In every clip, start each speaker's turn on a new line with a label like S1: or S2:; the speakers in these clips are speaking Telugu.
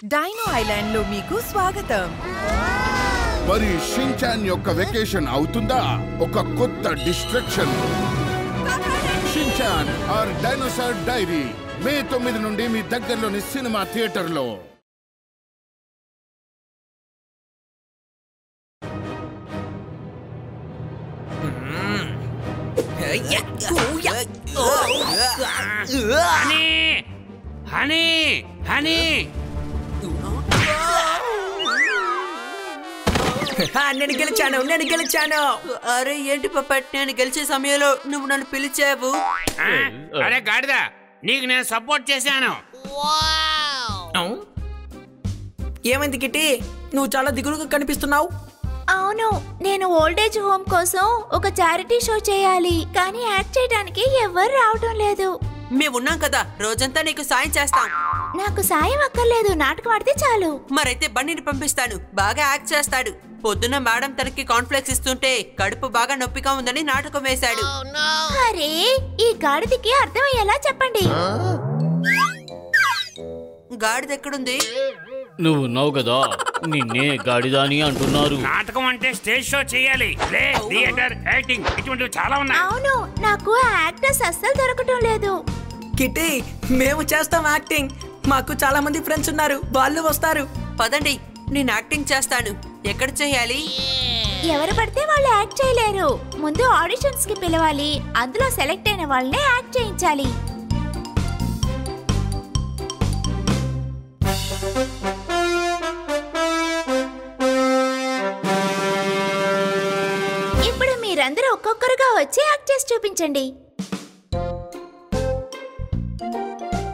S1: డైనో ఐలాండ్ లో మీకు స్వాగతం.
S2: మరి షిన్చాన్ యొక్క వెకేషన్ అవుతుందా ఒక కొత్త distraction? Shinchan or dinosaur diary May 9 నుండి మీ దగ్గరలోని సినిమా థియేటర్లో.
S3: నేను గెలిచాను.
S4: అరే ఏంటి పప్పట్, నేను గెలిచే సమయంలో నువ్వు నన్ను పిలిచావు.
S5: అరే గాడిదా, నీకు నేను సపోర్ట్ చేశాను.
S3: ఏమైంది కిట్టి, నువ్వు చాలా దిగులుగా కనిపిస్తున్నావు.
S6: అవును, నేను ఓల్డేజ్ హోమ్ కోసం ఒక చారిటీ షో చేయాలి, కానీ యాక్ట్ చేయడానికి ఎవరు రావడం లేదు.
S4: మేమున్నాం కదా, రోజంతా నీకు సాయం చేస్తాం.
S6: నాకు సాయం అక్కర్లేదు, నాటకం ఆడితే చాలు.
S4: మరైతే బండిని పంపిస్తాను, బాగా యాక్ట్ చేస్తాడు. పొద్దున్న మేడం తనకి కాన్ఫ్లెక్స్ ఇస్తుంటే కడుపు బాగా నొప్పిగా ఉందని నాటకం వేశాడు.
S6: అరే, ఈ గాడిదకి అర్థమయ్యేలా చెప్పండి.
S4: గాడిద ఎక్కడుంది?
S7: నువ్వు ఉన్నావు కదా, నిన్నే గాడిదా అని అంటున్నారు.
S5: నాటకం అంటే స్టేజ్ షో చేయాలి, ప్లే, థియేటర్, యాక్టింగ్, ఇటువంటివి చాలా ఉన్నాయి.
S6: అవును, నాకు యాక్టర్స్ అస్సలు దొరకటం లేదు.
S3: కిట్టి, మేము చేస్తాం యాక్టింగ్. మాకు చాలా మంది ఫ్రెండ్స్ ఉన్నారు, వాళ్ళు వస్తారు.
S4: పదండి, నేను యాక్టింగ్ చేస్తాను. ఎక్కడ చేయాలి?
S6: ఎవరు పడితే వాళ్ళు యాక్ట్ చేయలేరు. ముందు ఆడిషన్స్ కి పిలవాలి, అందులో సెలెక్ట్ అయిన వాళ్ళనే యాక్ట్ చేయించాలి. ఇప్పుడు మీరందరూ ఒక్కొక్కరుగా వచ్చి యాక్ట్ చేసి చూపించండి.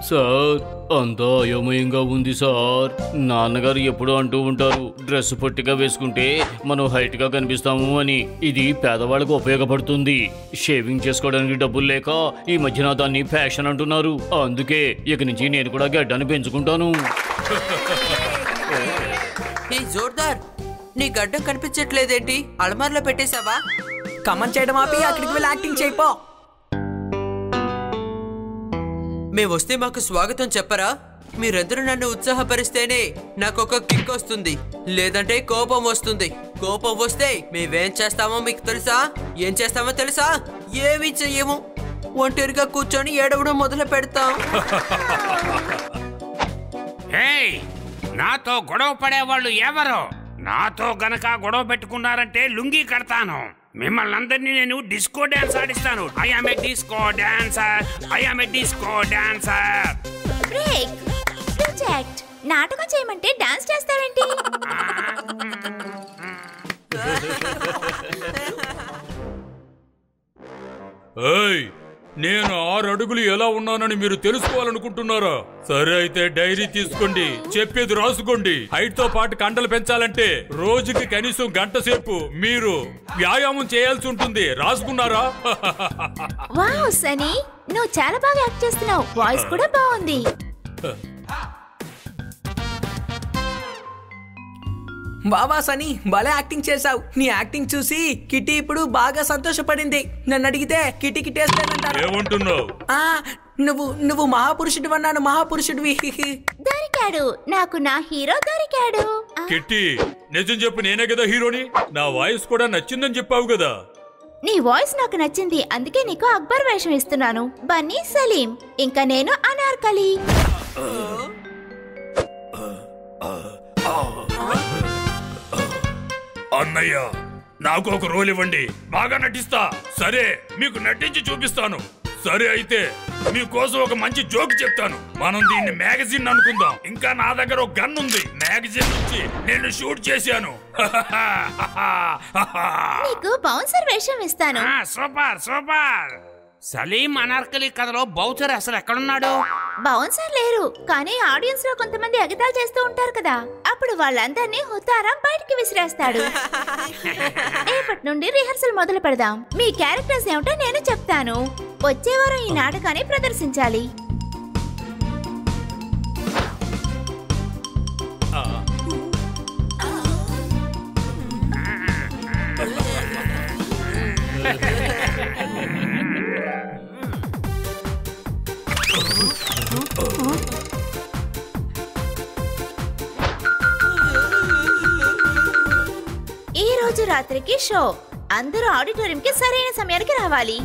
S7: సార్, అంతా అయోమయంగా ఉంది సార్. నాన్నగారు ఎప్పుడూ అంటూ ఉంటారు, డ్రెస్ పొట్టిగా వేసుకుంటే మనం హైట్ గా కనిపిస్తాము అని. ఇది పేదవాళ్ళకు ఉపయోగపడుతుంది. షేవింగ్ చేసుకోవడానికి డబ్బులు లేక ఈ మధ్యన దాన్ని ఫ్యాషన్ అంటున్నారు. అందుకే ఇక నుంచి నేను కూడా గడ్డాన్ని పెంచుకుంటాను.
S4: ఏ జోర్దార్, నీ గడ్డం కనిపించట్లేదేంటి? అలమార్లో పెట్టేశావా?
S3: కమెంట్ చేయడం ఆపి అక్కడికి వెళ్ళి యాక్టింగ్ చేయిపో.
S4: మేము వస్తే మాకు స్వాగతం చెప్పరా? మీరందరూ నన్ను ఉత్సాహపరిస్తేనే నాకు ఒక కిక్ వస్తుంది, లేదంటే కోపం వస్తుంది. కోపం వస్తే మేమేం చేస్తామో మీకు తెలుసా? ఏం చేస్తామో తెలుసా? ఏమీ చెయ్యము, ఒంటరిగా కూర్చొని ఏడవడం మొదలు పెడతాం.
S5: ఏయ్, నాతో గొడవ పడేవాళ్ళు ఎవరు? నాతో గనక గొడవ పెట్టుకున్నారంటే లుంగీ కడతాను. మిమ్మల్ని అందరినీ నేను డిస్కో డాన్స్ ఆడిస్తాను. I am a disco dancer, I am a disco dancer.
S6: Break, project. నాటకం చేయమంటే డాన్స్ చేస్తావేంటి?
S8: ఏయ్, నేను 6 అడుగులు ఎలా ఉన్నానని మీరు తెలుసుకోవాలనుకుంటున్నారా? సరే అయితే డైరీ తీసుకోండి, చెప్పేది రాసుకోండి. హైట్ తో పాటు కండలు పెంచాలంటే రోజుకి కనీసం గంట సేపు మీరు వ్యాయామం చేయాల్సి ఉంటుంది. రాసుకున్నారా?
S6: వావ్ సనీ, నువ్వు చాలా బాగా యాక్ట్ చేస్తున్నావు. వాయిస్ కూడా బాగుంది.
S3: బాబా సనీ, భలే యాక్టింగ్ చేసావు. నీ యాక్టింగ్ చూసి కిట్టి ఇప్పుడు బాగా సంతోషపడింది. నన్ను అడిగితే కిట్టికి టేస్ట్ లేదంటారు.
S8: ఏమంటున్నావు?
S3: నువ్వు మహాపురుషుడు అన్నాను. మహాపురుషుడివి.
S6: దొరికాడు, నాకు నా హీరో దొరికాడు.
S8: కిట్టి, నిజం చెప్పు, నేనే కదా హీరోని. నా వాయిస్ కూడా నచ్చిందని చెప్పావు కదా.
S6: నీ వాయిస్ నాకు నచ్చింది, అందుకే నీకు అక్బర్ వేషం ఇస్తున్నాను. బన్నీ సలీం, ఇంకా నేను అనార్కలి.
S8: అన్నయ్య, నాకు ఒక రోల్ ఇవ్వండి, బాగా నటిస్తా. సరే, మీకు నటించి చూపిస్తాను. సరే అయితే మీకోసం ఒక మంచి జోక్ చెప్తాను. మనం దీన్ని మ్యాగజైన్ అనుకుందాం. ఇంకా నా దగ్గర ఒక గన్ ఉంది, మ్యాగజైన్ నుంచి నేను షూట్ చేశాను.
S6: నీకు బౌన్సర్ వేషం ఇస్తాను.
S5: Super super. సలీం అనార్కలి కథలో బౌన్సర్ అసలు ఎక్కడున్నాడు?
S6: బౌన్సర్ లేరు, కానీ ఆడియన్స్ లో కొంతమంది ఎగతాళి చేస్తూ ఉంటారు కదా, అప్పుడు వాళ్ళందరినీ హుతారం బయటికి విసిరేస్తాడు. రేపటి నుండి రిహర్సల్ మొదలు పెడదాం. మీ క్యారెక్టర్స్ ఏమిటో నేను చెప్తాను. వచ్చే వారం ఈ నాటకాన్ని ప్రదర్శించాలి. రోజు రాత్రికి షో. అందరూ ఆడిటోరియంకి సరైన సమయానికి రావాలి.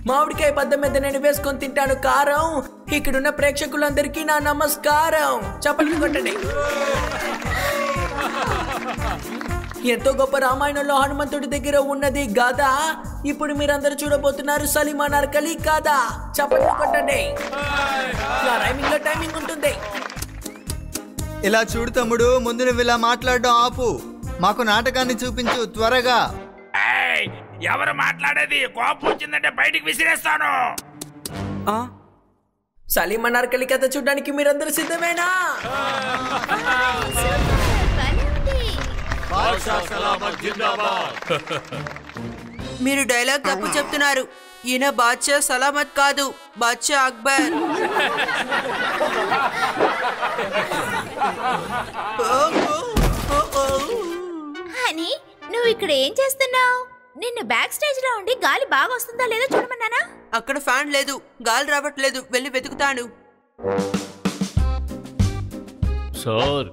S3: మామిడికాయ బద్ద మీద నేను వేసుకొని తింటాను కారం. ఇక్కడున్న ప్రేక్షకులందరికీ నా నమస్కారం. చప్పట్లు కొట్టండి. ఎంతో గొప్ప రామాయణంలో హనుమంతుడి దగ్గర ఉన్నది గాథ. ఇప్పుడు మీరందరూ చూడబోతున్నారు సలీం అనార్కలి గాథ. చప్పట్లు కొట్టండి. రైమింగ్ లో టైమింగ్ ఉంటుంది.
S9: ఇలా చూడు తమ్ముడు, ముందు నువ్వు ఇలా మాట్లాడడం ఆపు. మాకు నాటకాన్ని చూపించు త్వరగా.
S5: ఎవరు మాట్లాడేది? కోపం వచ్చిందంటే బయటికి విసిరేస్తాను.
S3: సలీం అనార్కలి కథ చూడడానికి మీరందరూ సిద్ధమేనా?
S4: మీరు డైలాగ్ తప్పు చెప్తున్నారు. ఈయన బాద్షా సలామత్ కాదు, బాద్షా అక్బర్.
S6: హనీ, నువ్వు ఇక్కడ ఏం చేస్తున్నావు? నిన్ను బ్యాక్ స్టేజ్ లో ఉండి గాలి బాగా వస్తుందా లేదో చూడమన్నానా?
S4: అక్కడ ఫ్యాన్ లేదు, గాలి రావట్లేదు. వెళ్ళి వెతుకుతాను.
S7: సార్,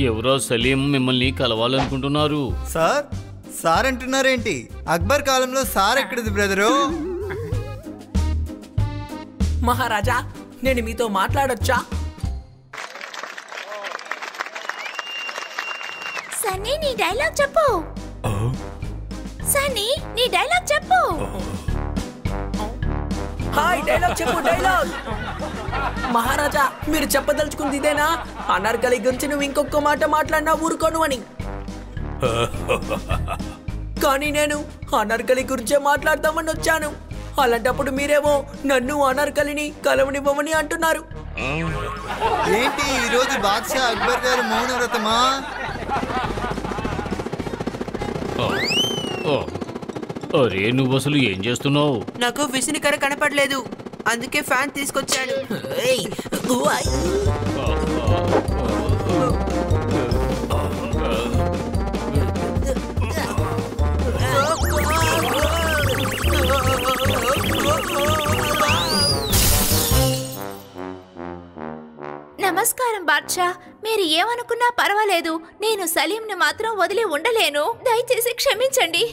S7: ఎవరో సలీం మిమ్మల్ని కలవాలనుకుంటున్నారు.
S9: సార్ సార్ అంటున్నారేంటి? అక్బర్ కాలంలో సార్ ఎక్కడిది బ్రదరు?
S3: మహారాజా, నేను మీతో మాట్లాడొచ్చా?
S6: సన్నీ, నీ డైలాగ్ చెప్పు. సన్నీ, నీ డైలాగ్ చెప్పు.
S3: హాయ్, డైలాగ్ చెప్పు. డైలాగ్. మహారాజా, మీరు చెప్పదలుచుకుంది ఇదేనా? అనార్కలి గురించి నువ్వు ఇంకొక మాట మాట్లాడినా ఊరుకోను అని. కానీ నేను అనార్కలి గురించే మాట్లాడదామని వచ్చాను. అలాంటప్పుడు మీరేమో నన్ను అనార్కలిని కలవనివ్వమని అంటున్నారు.
S9: ఏంటి ఈరోజు బాద్షా అక్బర్ గారు మౌన వ్రతమా?
S7: అరే, నువ్వు అసలు ఏం చేస్తున్నావు?
S4: నాకు విసినికర కనపడలేదు, అందుకే ఫ్యాన్ తీసుకొచ్చాను.
S6: నమస్కారం బాద్షా. మీరు ఏమనుకున్నా పర్వాలేదు, నేను సలీంని మాత్రం వదిలి ఉండలేను. దయచేసి క్షమించండి.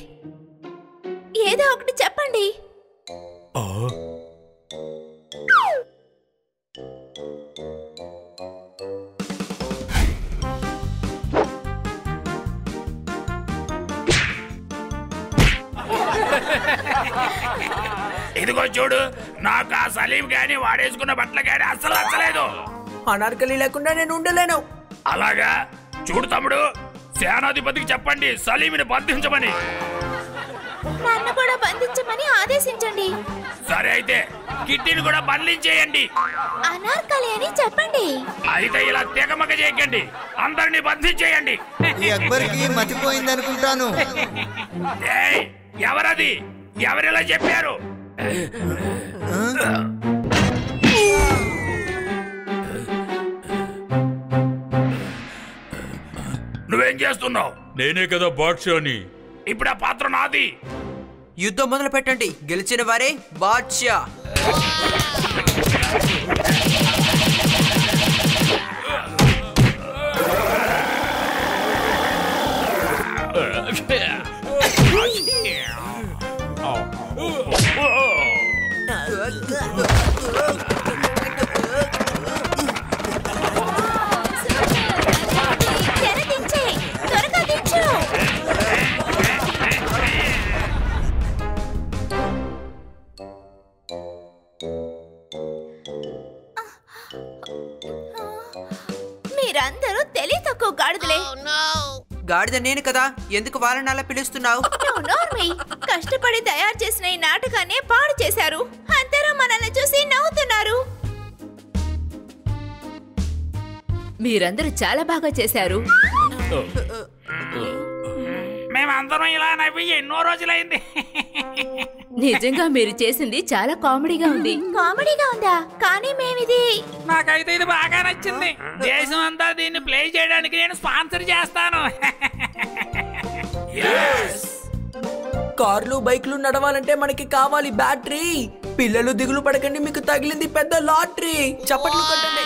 S6: ఏదో ఒకటి చెప్పండి.
S5: ఇదిగో చూడు, నాకు ఆ సలీం గాని వాడేసుకున్న బట్టలు గాని అస్సలు నచ్చలేదు.
S3: అనార్కలి లేకుండా నేను ఉండలేను.
S5: అలాగా? చూడు తమ్ముడు, సేనాధిపతికి చెప్పండి సలీంని బంధించమని.
S6: నన్ను కూడా బంధించమని ఆదేశించండి.
S5: సరే, అయితే కిట్టిని కూడా బంధించేయండి.
S6: అనార్కలి అని చెప్పండి.
S5: అయితే ఇలా తెగమగ చేయకండి, అందరినీ బంధించేయండి.
S9: ఈ అక్బర్కి మతిపోయింది అనుకుంటాను.
S5: ఏయ్, ఎవరది? ఎవరిలా చెప్పారు? నువ్వేం చేస్తున్నావు?
S8: నేనే కదా బాద్షాని.
S5: ఇప్పుడు ఆ పాత్ర నాది.
S4: యుద్ధం మొదలు పెట్టండి. గెలిచిన వారే బాద్షా.
S6: త్వరగా దించు. మీరందరూ తెలివి తక్కువ గాడిదలే.
S4: గాడిద నేను కదా, ఎందుకు వాళ్ళని అలా పిలుస్తున్నావు?
S6: కష్టపడి తయారు చేసిన ఈ నాటకాన్ని పాడు చేశారు. అందరూ మనల్ని చూసి నవ్వుతున్నారు. మీరందరూ చాలా బాగా చేశారు.
S5: మేమందరం ఇలా నవ్వి ఎన్నో రోజులైంది.
S6: నిజంగా మీరు చేసింది చాలా కామెడీగా ఉంది. కామెడీగా ఉందా? కానీ మేమిది
S5: నాకైతే ఇది బాగా నచ్చింది. దేశం అంతా దీన్ని ప్లే చేయడానికి నేను స్పాన్సర్ చేస్తాను.
S3: కార్లు బైక్లు నడవాలంటే మనకి కావాలి బ్యాటరీ. పిల్లలు దిగులు పడకండి, మీకు తగిలింది పెద్ద లాటరీ. చప్పట్లు కొట్టండి.